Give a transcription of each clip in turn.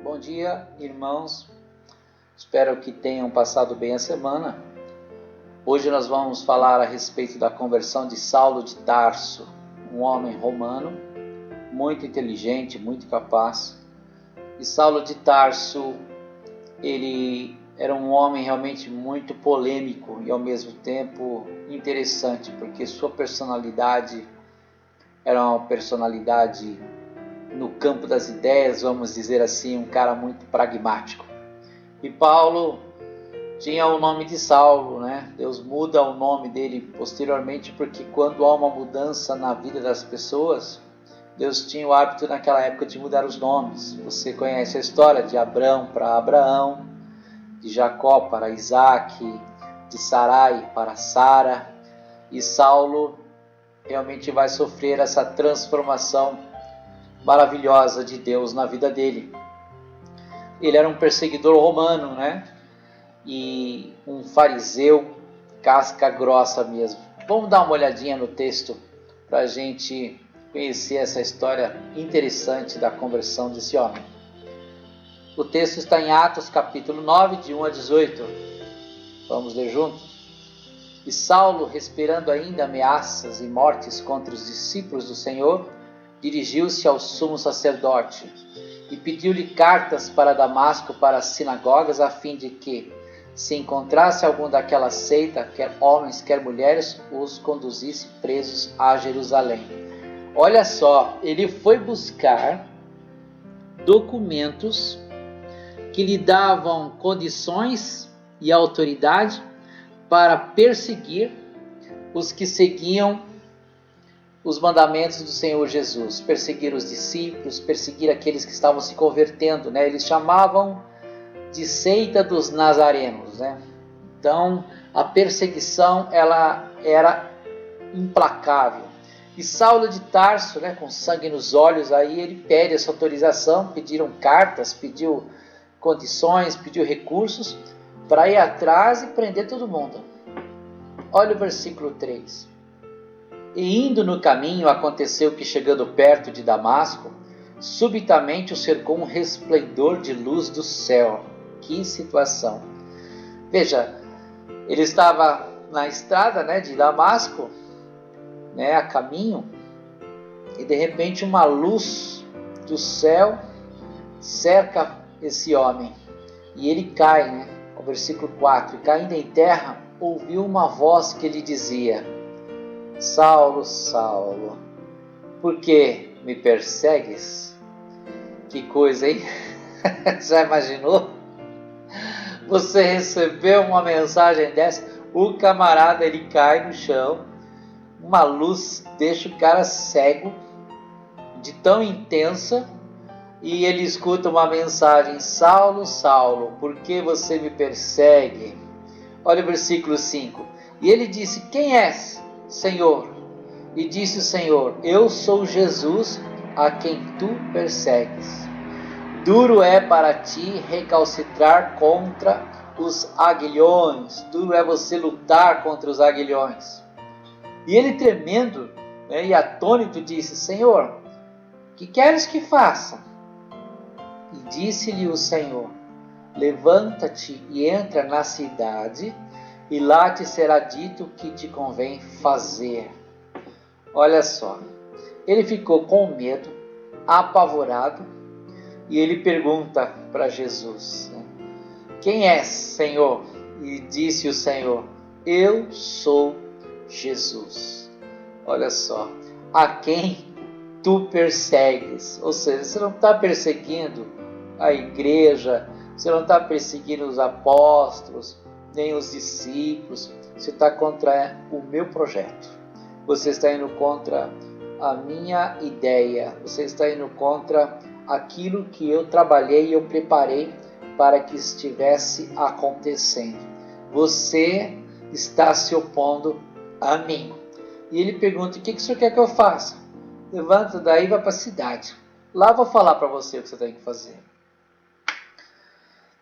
Bom dia, irmãos. Espero que tenham passado bem a semana. Hoje nós vamos falar a respeito da conversão de Saulo de Tarso, um homem romano, muito inteligente, muito capaz. E Saulo de Tarso, ele era um homem realmente muito polêmico e ao mesmo tempo interessante, porque sua personalidade era uma personalidade no campo das ideias, vamos dizer assim, um cara muito pragmático. E Paulo tinha o nome de Saulo, né? Deus muda o nome dele posteriormente, porque quando há uma mudança na vida das pessoas, Deus tinha o hábito naquela época de mudar os nomes. Você conhece a história de Abrão para Abraão, de Jacó para Isaac, de Sarai para Sara, e Saulo realmente vai sofrer essa transformação maravilhosa de Deus na vida dele. Ele era um perseguidor romano, né? E um fariseu casca grossa mesmo. Vamos dar uma olhadinha no texto para a gente conhecer essa história interessante da conversão desse homem. O texto está em Atos capítulo 9, de 1 a 18. Vamos ler juntos? E Saulo, respirando ainda ameaças e mortes contra os discípulos do Senhor, dirigiu-se ao sumo sacerdote e pediu-lhe cartas para Damasco, para as sinagogas, a fim de que, se encontrasse algum daquela seita, quer homens, quer mulheres, os conduzisse presos a Jerusalém. Olha só, ele foi buscar documentos que lhe davam condições e autoridade para perseguir os que seguiam os mandamentos do Senhor Jesus, perseguir os discípulos, perseguir aqueles que estavam se convertendo, né? Eles chamavam de seita dos nazarenos, né? Então, a perseguição ela era implacável. E Saulo de Tarso, né, com sangue nos olhos, aí ele pede essa autorização, pediram cartas, pediu condições, pediu recursos para ir atrás e prender todo mundo. Olha o versículo 3. E indo no caminho, aconteceu que, chegando perto de Damasco, subitamente o cercou um resplendor de luz do céu. Que situação! Veja, ele estava na estrada, né, de Damasco, né, a caminho, e de repente uma luz do céu cerca esse homem. E ele cai, né, o versículo 4, e caindo em terra, ouviu uma voz que lhe dizia: Saulo, Saulo, por que me persegues? Que coisa, hein? Já imaginou? Você recebeu uma mensagem dessa, o camarada ele cai no chão, uma luz deixa o cara cego, de tão intensa, e ele escuta uma mensagem: Saulo, Saulo, por que você me persegue? Olha o versículo 5. E ele disse: quem és, Senhor? E disse o Senhor: eu sou Jesus, a quem tu persegues. Duro é para ti recalcitrar contra os aguilhões. Duro é você lutar contra os aguilhões. E ele, tremendo, né, e atônito, disse: Senhor, que queres que faça? E disse-lhe o Senhor: levanta-te e entra na cidade, e lá te será dito o que te convém fazer. Olha só, ele ficou com medo, apavorado, e ele pergunta para Jesus, né? Quem és, Senhor? E disse o Senhor: eu sou Jesus. Olha só, a quem tu persegues. Ou seja, você não está perseguindo a igreja, você não está perseguindo os apóstolos, nem os discípulos, você está contra o meu projeto. Você está indo contra a minha ideia, você está indo contra aquilo que eu trabalhei e eu preparei para que estivesse acontecendo. Você está se opondo a mim. E ele pergunta: o que o senhor quer que eu faça? Levanta daí e vai para a cidade. Lá eu vou falar para você o que você tem que fazer.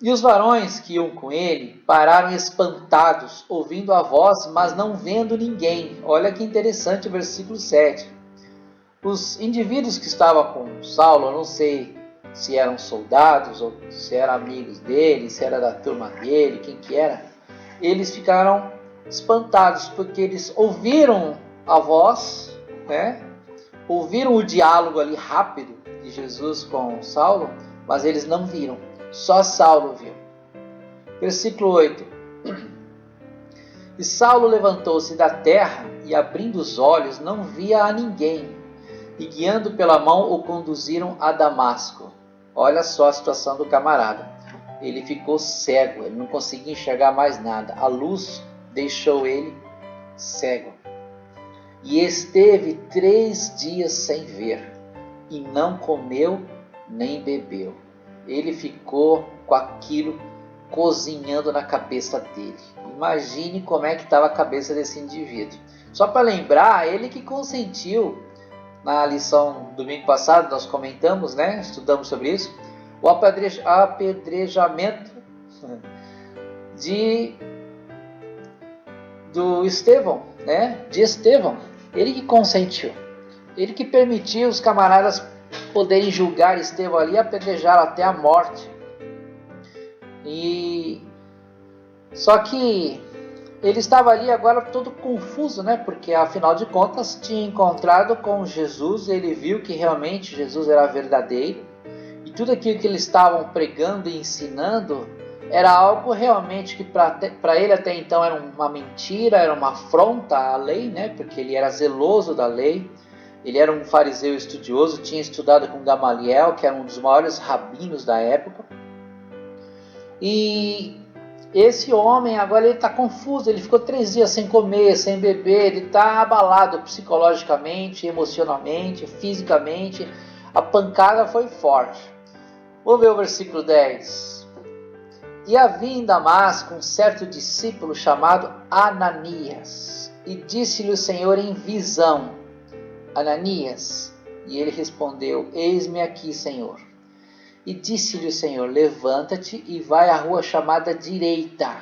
E os varões que iam com ele pararam espantados, ouvindo a voz, mas não vendo ninguém. Olha que interessante o versículo 7. Os indivíduos que estavam com Saulo, eu não sei se eram soldados, ou se eram amigos dele, se era da turma dele, quem que era, eles ficaram espantados, porque eles ouviram a voz, né? Ouviram o diálogo ali rápido de Jesus com Saulo, mas eles não viram, só Saulo viu. Versículo 8. E Saulo levantou-se da terra e, abrindo os olhos, não via a ninguém, e guiando pela mão o conduziram a Damasco. Olha só a situação do camarada. Ele ficou cego, ele não conseguia enxergar mais nada. A luz deixou ele cego. E esteve 3 dias sem ver, e não comeu nem bebeu. Ele ficou com aquilo cozinhando na cabeça dele. Imagine como é que estava a cabeça desse indivíduo. Só para lembrar, ele que consentiu, na lição domingo passado nós comentamos, né? Estudamos sobre isso, o apedrejamento do Estevão, né? De Estevão. Ele que consentiu, ele que permitiu os camaradas poderem julgar Estevão ali e apedrejá-lo até a morte. E só que ele estava ali agora todo confuso, né? Porque afinal de contas tinha encontrado com Jesus, ele viu que realmente Jesus era verdadeiro, e tudo aquilo que eles estavam pregando e ensinando era algo realmente que para ele até então era uma mentira, era uma afronta à lei, né? Porque ele era zeloso da lei, ele era um fariseu estudioso, tinha estudado com Gamaliel, que era um dos maiores rabinos da época. E esse homem agora ele está confuso, ele ficou 3 dias sem comer, sem beber, ele está abalado psicologicamente, emocionalmente, fisicamente, a pancada foi forte. Vamos ver o versículo 10. E havia em Damasco um certo discípulo chamado Ananias, e disse-lhe o Senhor em visão: Ananias. E ele respondeu: Eis-me aqui, Senhor. E disse-lhe o Senhor: levanta-te e vai à rua chamada Direita,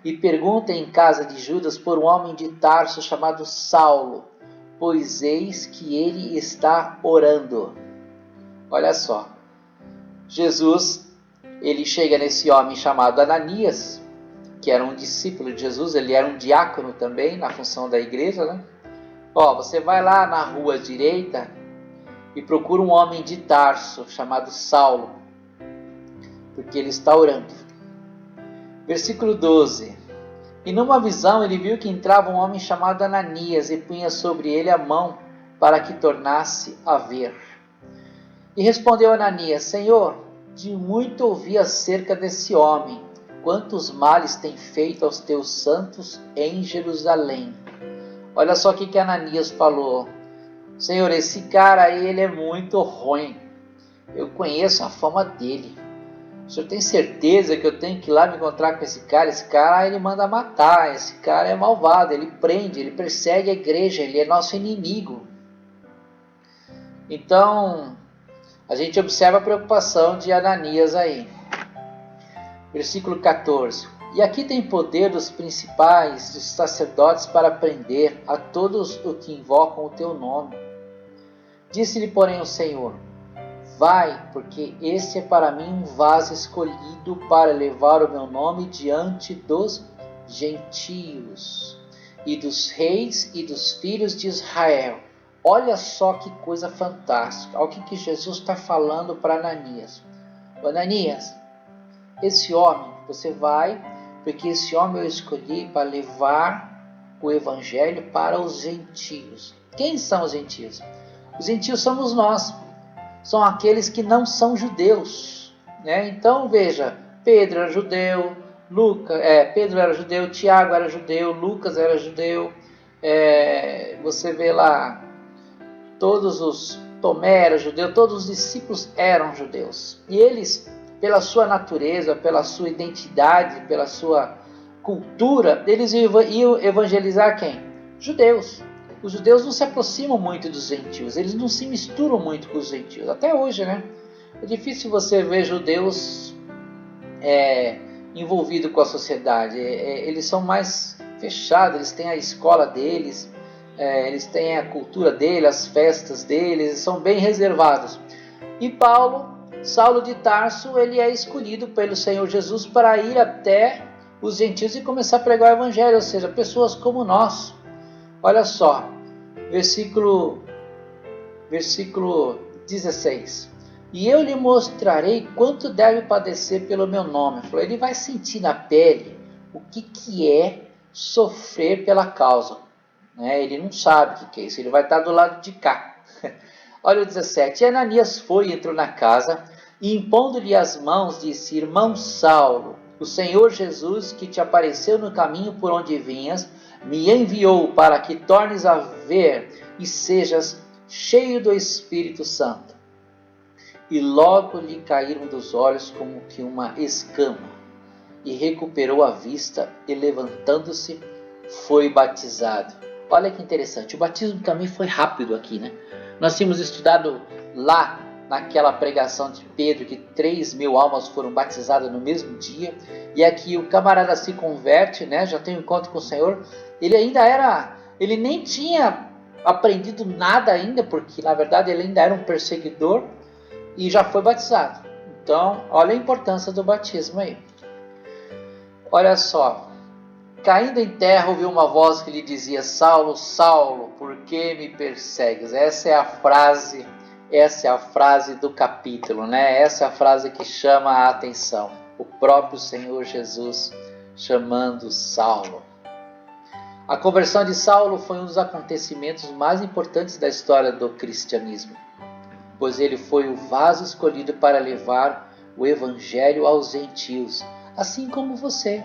e pergunta em casa de Judas por um homem de Tarso chamado Saulo, pois eis que ele está orando. Olha só, Jesus, ele chega nesse homem chamado Ananias, que era um discípulo de Jesus, ele era um diácono também, na função da igreja, né? Ó, você vai lá na rua Direita e procura um homem de Tarso chamado Saulo, porque ele está orando. Versículo 12. E numa visão ele viu que entrava um homem chamado Ananias e punha sobre ele a mão para que tornasse a ver. E respondeu Ananias: Senhor, de muito ouvi acerca desse homem, quantos males tem feito aos teus santos em Jerusalém. Olha só o que Ananias falou: Senhor, esse cara aí, ele é muito ruim. Eu conheço a fama dele. O senhor tem certeza que eu tenho que ir lá me encontrar com esse cara? Esse cara, ele manda matar. Esse cara é malvado. Ele prende, ele persegue a igreja. Ele é nosso inimigo. Então, a gente observa a preocupação de Ananias aí. Versículo 14. E aqui tem poder dos principais, dos sacerdotes, para prender a todos os que invocam o teu nome. Disse-lhe, porém, o Senhor: vai, porque este é para mim um vaso escolhido para levar o meu nome diante dos gentios e dos reis e dos filhos de Israel. Olha só que coisa fantástica. Olha o que Jesus está falando para Ananias. Ananias, esse homem, você vai, porque esse homem eu escolhi para levar o evangelho para os gentios. Quem são os gentios? Os gentios somos nós. São aqueles que não são judeus, né? Então veja, Pedro era judeu, Pedro era judeu, Tiago era judeu, Lucas era judeu, você vê lá, Tomé era judeu, todos os discípulos eram judeus. E eles, pela sua natureza, pela sua identidade, pela sua cultura, eles iam evangelizar quem? Judeus. Os judeus não se aproximam muito dos gentios, eles não se misturam muito com os gentios, até hoje, né? É difícil você ver judeus envolvidos com a sociedade, eles são mais fechados, eles têm a escola deles, eles têm a cultura deles, as festas deles, eles são bem reservados. E Paulo Saulo de Tarso, ele é escolhido pelo Senhor Jesus para ir até os gentios e começar a pregar o evangelho, ou seja, pessoas como nós. Olha só, versículo 16. E eu lhe mostrarei quanto deve padecer pelo meu nome. Ele vai sentir na pele o que é sofrer pela causa. Ele não sabe o que é isso, ele vai estar do lado de cá. Olha o 17. E Ananias foi e entrou na casa, e impondo-lhe as mãos, disse: Irmão Saulo, o Senhor Jesus, que te apareceu no caminho por onde vinhas, me enviou para que tornes a ver e sejas cheio do Espírito Santo. E logo lhe caíram dos olhos como que uma escama, e recuperou a vista, e levantando-se, foi batizado. Olha que interessante, o batismo também foi rápido aqui, né? Nós tínhamos estudado lá naquela pregação de Pedro que 3.000 almas foram batizadas no mesmo dia, e aqui o camarada se converte, né? Já tem um encontro com o Senhor. Ele nem tinha aprendido nada ainda, porque na verdade ele ainda era um perseguidor, e já foi batizado. Então, olha a importância do batismo aí. Olha só, caindo em terra, ouviu uma voz que lhe dizia: Saulo, Saulo, por que me persegues? Essa é a frase do capítulo, né? Essa é a frase que chama a atenção. O próprio Senhor Jesus chamando Saulo. A conversão de Saulo foi um dos acontecimentos mais importantes da história do cristianismo, pois ele foi o vaso escolhido para levar o evangelho aos gentios, assim como você,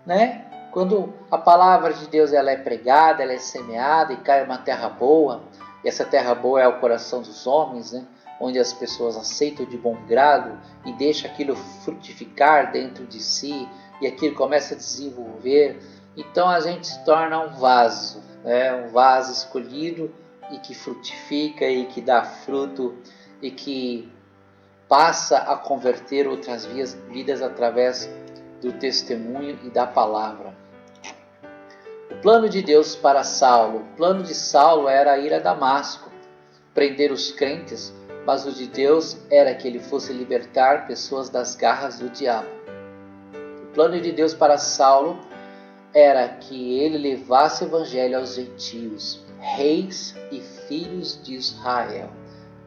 né? Quando a palavra de Deus ela é pregada, ela é semeada e cai uma terra boa, e essa terra boa é o coração dos homens, né? Onde as pessoas aceitam de bom grado e deixam aquilo frutificar dentro de si, e aquilo começa a desenvolver. Então a gente se torna um vaso, né? Um vaso escolhido e que frutifica e que dá fruto e que passa a converter outras vidas através do testemunho e da palavra. O plano de Deus para Saulo. O plano de Saulo era ir a Damasco, prender os crentes, mas o de Deus era que ele fosse libertar pessoas das garras do diabo. O plano de Deus para Saulo era que ele levasse o evangelho aos gentios, reis e filhos de Israel.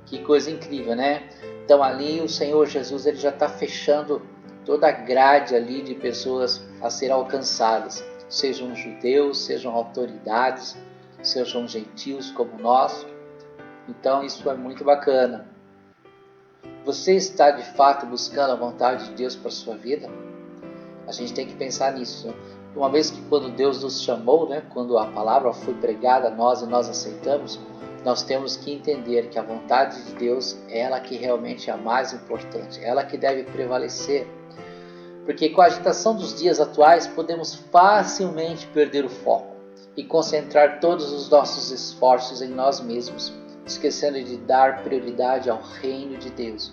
Que coisa incrível, né? Então ali o Senhor Jesus ele já está fechando toda a grade ali de pessoas a serem alcançadas, sejam judeus, sejam autoridades, sejam gentios como nós. Então isso é muito bacana. Você está de fato buscando a vontade de Deus para a sua vida? A gente tem que pensar nisso, né? Uma vez que quando Deus nos chamou, né, quando a palavra foi pregada a nós e nós aceitamos, nós temos que entender que a vontade de Deus é ela que realmente é a mais importante, é ela que deve prevalecer. Porque com a agitação dos dias atuais podemos facilmente perder o foco e concentrar todos os nossos esforços em nós mesmos, esquecendo de dar prioridade ao reino de Deus.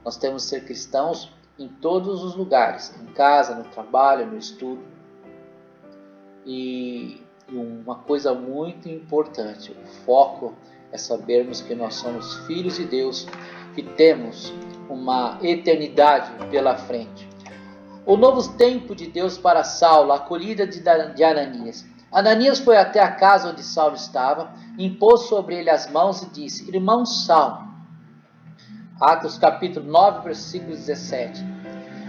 Nós temos que ser cristãos em todos os lugares, em casa, no trabalho, no estudo. E uma coisa muito importante, o foco é sabermos que nós somos filhos de Deus e temos uma eternidade pela frente. O novo tempo de Deus para Saulo, a acolhida de Ananias. Ananias foi até a casa onde Saulo estava, impôs sobre ele as mãos e disse: Irmão Saulo. Atos capítulo 9, versículo 17.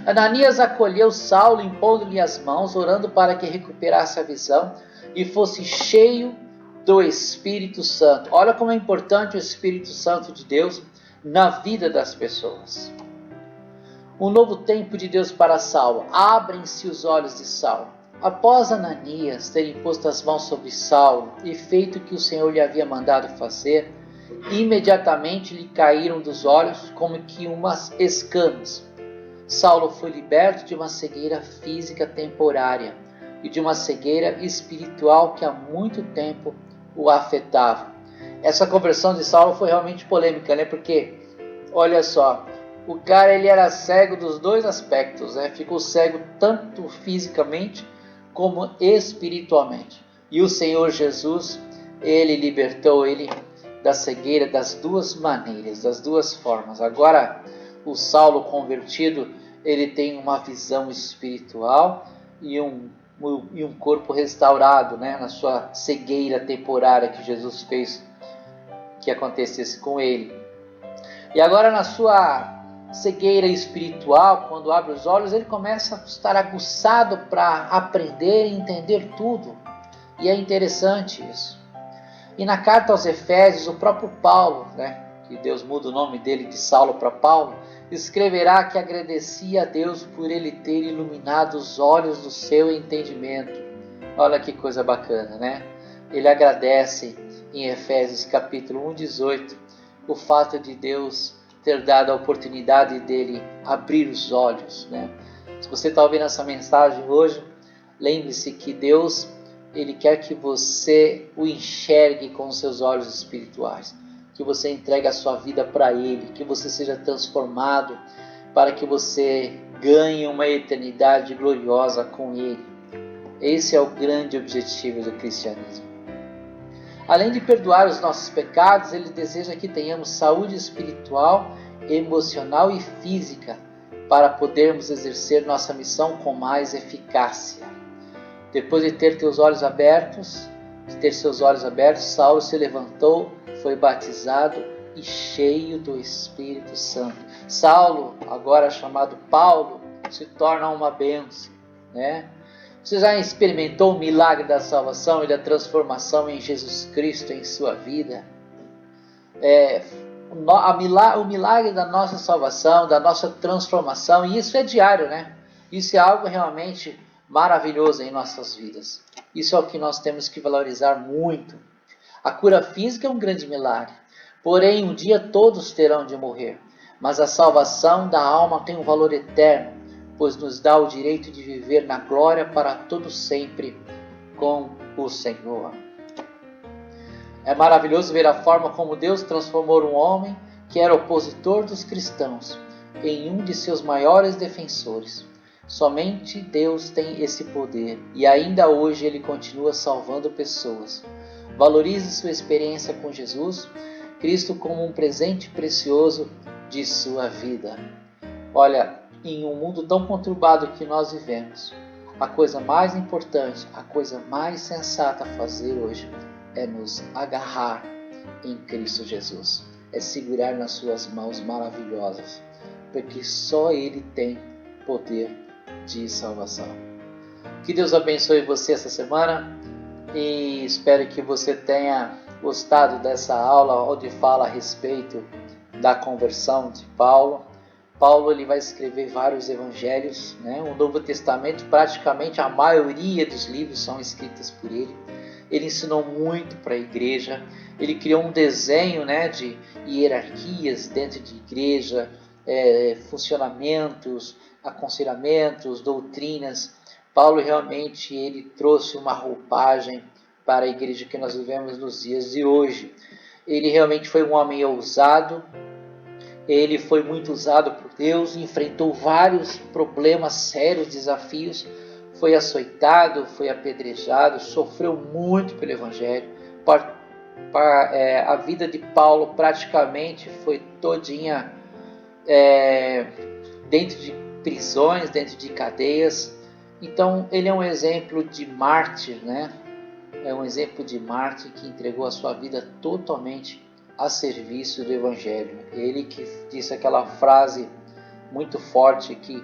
Ananias acolheu Saulo, impondo-lhe as mãos, orando para que recuperasse a visão e fosse cheio do Espírito Santo. Olha como é importante o Espírito Santo de Deus na vida das pessoas. Um novo tempo de Deus para Saulo. Abrem-se os olhos de Saulo. Após Ananias ter imposto as mãos sobre Saulo e feito o que o Senhor lhe havia mandado fazer, imediatamente lhe caíram dos olhos como que umas escamas. Saulo foi liberto de uma cegueira física temporária e de uma cegueira espiritual que há muito tempo o afetava. Essa conversão de Saulo foi realmente polêmica, né? Porque, olha só, o cara ele era cego dos dois aspectos, né? Ficou cego tanto fisicamente como espiritualmente. E o Senhor Jesus, ele libertou ele da cegueira das duas maneiras, das duas formas. Agora, o Saulo convertido, ele tem uma visão espiritual e um corpo restaurado, né, na sua cegueira temporária que Jesus fez que acontecesse com ele. E agora na sua cegueira espiritual, quando abre os olhos, ele começa a estar aguçado para aprender e entender tudo. E é interessante isso. E na carta aos Efésios, o próprio Paulo, né, que Deus muda o nome dele de Saulo para Paulo, escreverá que agradecia a Deus por ele ter iluminado os olhos do seu entendimento. Olha que coisa bacana, né? Ele agradece em Efésios capítulo 1:18 o fato de Deus ter dado a oportunidade dele abrir os olhos, né? Se você está ouvindo essa mensagem hoje, lembre-se que Deus, ele quer que você o enxergue com os seus olhos espirituais, que você entregue a sua vida para Ele, que você seja transformado para que você ganhe uma eternidade gloriosa com Ele. Esse é o grande objetivo do cristianismo. Além de perdoar os nossos pecados, Ele deseja que tenhamos saúde espiritual, emocional e física para podermos exercer nossa missão com mais eficácia. Depois de ter seus olhos abertos, Saulo se levantou, foi batizado e cheio do Espírito Santo. Saulo, agora chamado Paulo, se torna uma bênção, né? Você já experimentou o milagre da salvação e da transformação em Jesus Cristo em sua vida? O milagre da nossa salvação, da nossa transformação, e isso é diário, né? Isso é algo realmente maravilhoso em nossas vidas. Isso é o que nós temos que valorizar muito. A cura física é um grande milagre, porém um dia todos terão de morrer, mas a salvação da alma tem um valor eterno, pois nos dá o direito de viver na glória para todo sempre com o Senhor. É maravilhoso ver a forma como Deus transformou um homem que era opositor dos cristãos em um de seus maiores defensores. Somente Deus tem esse poder e ainda hoje Ele continua salvando pessoas. Valorize sua experiência com Jesus, Cristo, como um presente precioso de sua vida. Olha, em um mundo tão conturbado que nós vivemos, a coisa mais importante, a coisa mais sensata a fazer hoje é nos agarrar em Cristo Jesus. É segurar nas suas mãos maravilhosas, porque só Ele tem poder de salvação. Que Deus abençoe você essa semana e espero que você tenha gostado dessa aula onde fala a respeito da conversão de Paulo. Paulo ele vai escrever vários evangelhos, né? O Novo Testamento, praticamente a maioria dos livros são escritos por ele. Ele ensinou muito para a igreja, ele criou um desenho, né, de hierarquias dentro de igreja, funcionamentos, aconselhamentos, doutrinas. Paulo realmente ele trouxe uma roupagem para a igreja que nós vivemos nos dias de hoje. Ele realmente foi um homem ousado, ele foi muito usado por Deus, enfrentou vários problemas sérios, desafios, foi açoitado, foi apedrejado, sofreu muito pelo Evangelho. A vida de Paulo praticamente foi todinha dentro de prisões, dentro de cadeias. Então ele é um exemplo de mártir, né? É um exemplo de mártir que entregou a sua vida totalmente a serviço do Evangelho. Ele que disse aquela frase muito forte que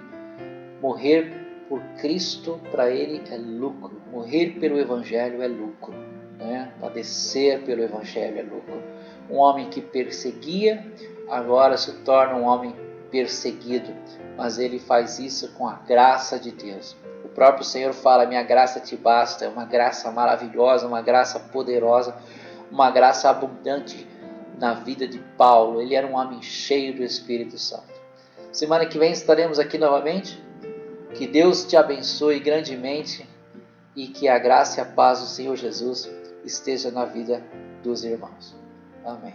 morrer por Cristo para ele é lucro, morrer pelo Evangelho é lucro, né? Padecer pelo Evangelho é lucro. Um homem que perseguia agora se torna um homem perseguido, mas ele faz isso com a graça de Deus. O próprio Senhor fala: minha graça te basta. É uma graça maravilhosa, uma graça poderosa, uma graça abundante na vida de Paulo. Ele era um homem cheio do Espírito Santo. Semana que vem estaremos aqui novamente. Que Deus te abençoe grandemente e que a graça e a paz do Senhor Jesus esteja na vida dos irmãos. Amém.